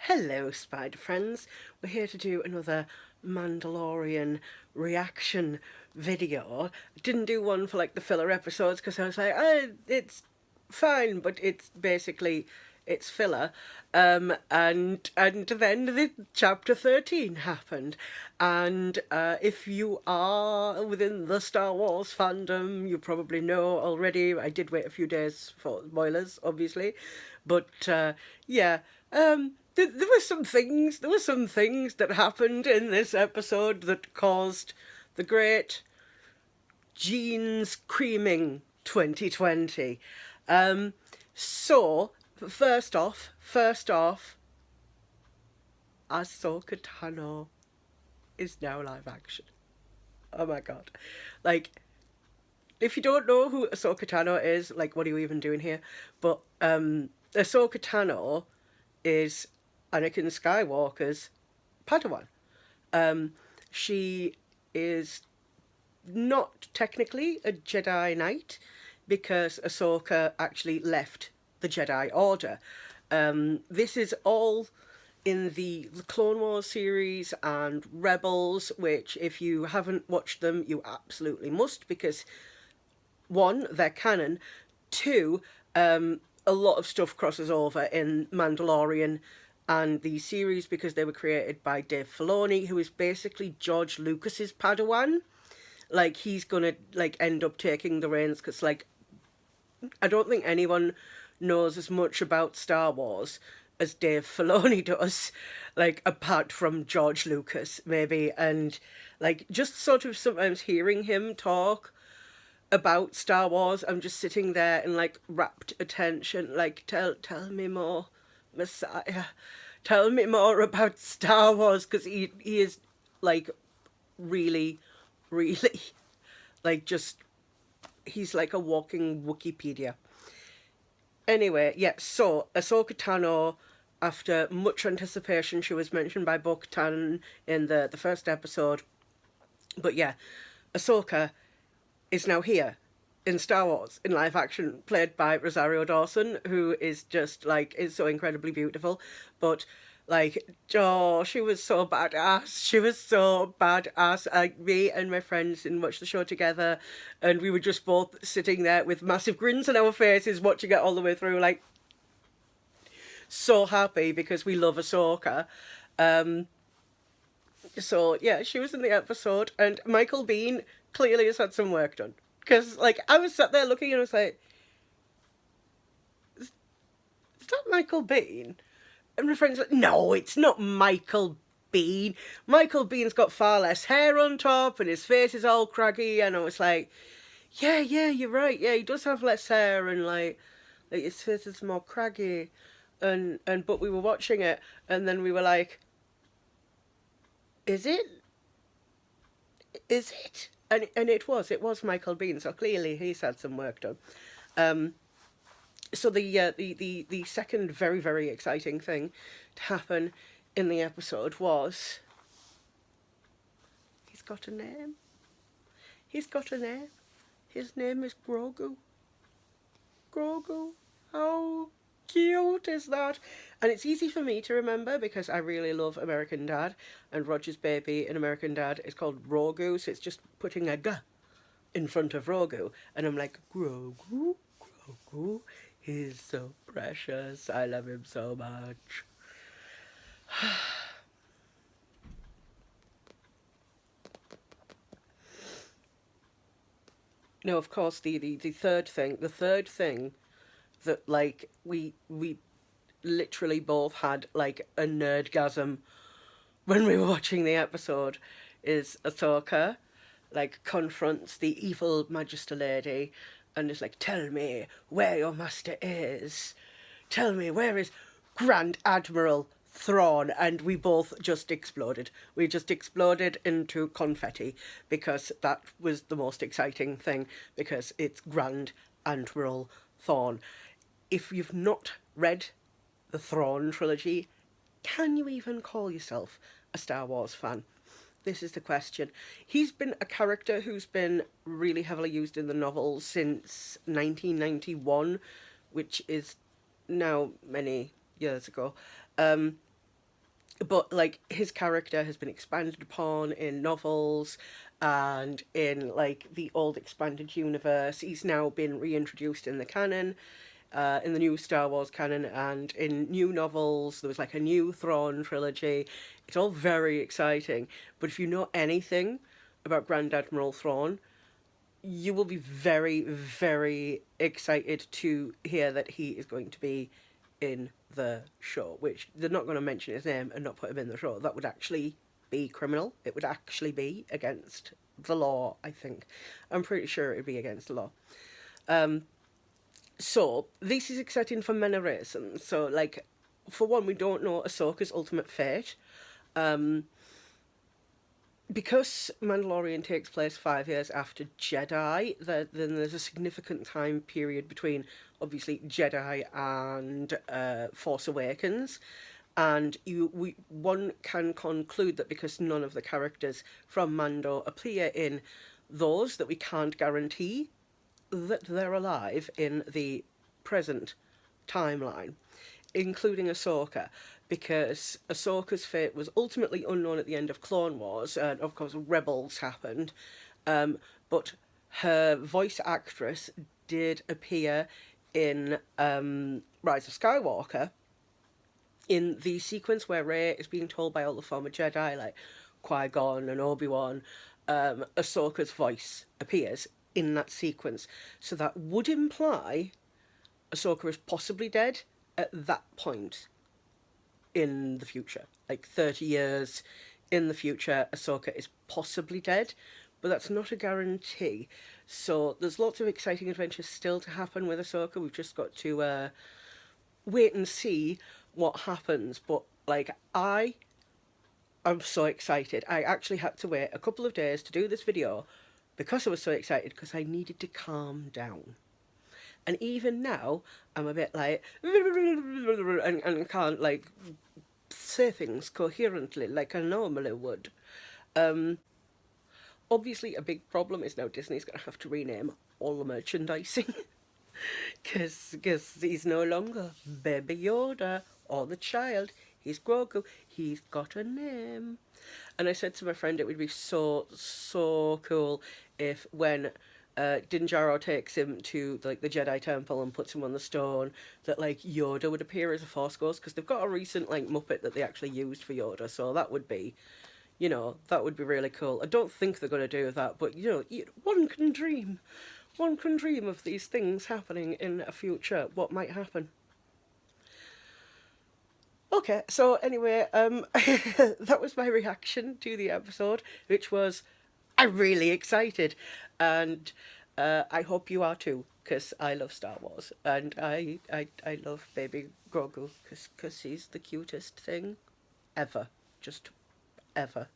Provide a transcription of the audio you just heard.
Hello, Spider Friends. We're here to do another Mandalorian reaction video. Didn't do one for like the filler episodes because I was like, it's fine, but it's filler. And then the chapter 13 happened, and if you are within the Star Wars fandom, you probably know already. I did wait a few days for spoilers, obviously, but yeah. There were some things. There were some things that happened in this episode that caused the great jeans creaming 2020. So first off, Ahsoka Tano is now live action. Oh my god! Like, if you don't know who Ahsoka Tano is, like, what are you even doing here? But Ahsoka Tano is Anakin Skywalker's Padawan. She is not technically a Jedi Knight because Ahsoka actually left the Jedi Order. This is all in the Clone Wars series and Rebels, which, if you haven't watched them, you absolutely must, because one, they're canon. Two, a lot of stuff crosses over in Mandalorian and the series because they were created by Dave Filoni, who is basically George Lucas's Padawan. Like, he's gonna like end up taking the reins because, like, I don't think anyone knows as much about Star Wars as Dave Filoni does, like, apart from George Lucas maybe. And like, just sort of sometimes hearing him talk about Star Wars, I'm just sitting there in like rapt attention, like, tell me more, Messiah, tell me more about Star Wars, because he is like really, really, like, just, he's like a walking Wikipedia. Anyway, yeah, so Ahsoka Tano, after much anticipation, she was mentioned by Bo-Katan in the first episode. But yeah, Ahsoka is now here in Star Wars in live action, played by Rosario Dawson, who is just like, is so incredibly beautiful. But like, oh, she was so badass. She was so badass. Like, me and my friends didn't watch the show together, and we were just both sitting there with massive grins on our faces, watching it all the way through, like, so happy because we love Ahsoka. So yeah, she was in the episode, and Michael Bean clearly has had some work done. Because, like, I was sat there looking and I was like, is that Michael Bean? And my friend's like, no, it's not Michael Bean. Michael Bean's got far less hair on top and his face is all craggy. And I was like, yeah, you're right. Yeah, he does have less hair, and like his face is more craggy. And but we were watching it, and then we were like, is it? Is it? And it was Michael Bean, so clearly he's had some work done. So the second very, very exciting thing to happen in the episode was, he's got a name. He's got a name. His name is Grogu. Grogu. How cute is that? And it's easy for me to remember because I really love American Dad, and Roger's baby in American Dad is called Rogu, so it's just putting a G in front of Rogu, and I'm like, Grogu, Grogu, he's so precious, I love him so much. No, of course, the third thing that, like, we literally both had like a nerdgasm when we were watching the episode is Ahsoka like confronts the evil Magister lady and is like, tell me where your master is. Tell me, where is Grand Admiral Thrawn? And we both just exploded. We just exploded into confetti because that was the most exciting thing, because it's Grand Admiral Thrawn. If you've not read the Thrawn trilogy, can you even call yourself a Star Wars fan? This is the question. He's been a character who's been really heavily used in the novels since 1991, which is now many years ago. but like his character has been expanded upon in novels and in like the old expanded universe. He's now been reintroduced in the canon, in the new Star Wars canon, and in new novels. There was like a new Thrawn trilogy. It's all very exciting. But if you know anything about Grand Admiral Thrawn, you will be very, very excited to hear that he is going to be in the show, which they're not going to mention his name and not put him in the show. That would actually be criminal. It would actually be against the law, I think. I'm pretty sure it would be against the law. So, this is exciting for many reasons. So, like, for one, we don't know Ahsoka's ultimate fate. Because Mandalorian takes place 5 years after Jedi, then there's a significant time period between, obviously, Jedi and Force Awakens. And one can conclude that because none of the characters from Mando appear in those, that we can't guarantee that they're alive in the present timeline, including Ahsoka, because Ahsoka's fate was ultimately unknown at the end of Clone Wars, and of course Rebels happened, but her voice actress did appear in Rise of Skywalker, in the sequence where Rey is being told by all the former Jedi, like Qui-Gon and Obi-Wan, Ahsoka's voice appears in that sequence. So that would imply Ahsoka is possibly dead at that point in the future. Like 30 years in the future, Ahsoka is possibly dead, but that's not a guarantee. So there's lots of exciting adventures still to happen with Ahsoka. We've just got to wait and see what happens. But like, I'm so excited. I actually had to wait a couple of days to do this video because I was so excited, because I needed to calm down. And even now, I'm a bit like, and can't like say things coherently like I normally would. Obviously, a big problem is now Disney's going to have to rename all the merchandising. Because he's no longer Baby Yoda or the child. He's Grogu. He's got a name. And I said to my friend it would be so, so cool if when Din Djarin takes him to like the Jedi Temple and puts him on the stone, that like Yoda would appear as a Force ghost, because they've got a recent like Muppet that they actually used for Yoda, so that would be, that would be really cool. I don't think they're going to do that, but one can dream. One can dream of these things happening in a future. What might happen? Okay, so anyway, that was my reaction to the episode, which was, I'm really excited, and I hope you are too, because I love Star Wars, and I love Baby Grogu, because he's the cutest thing ever, just ever.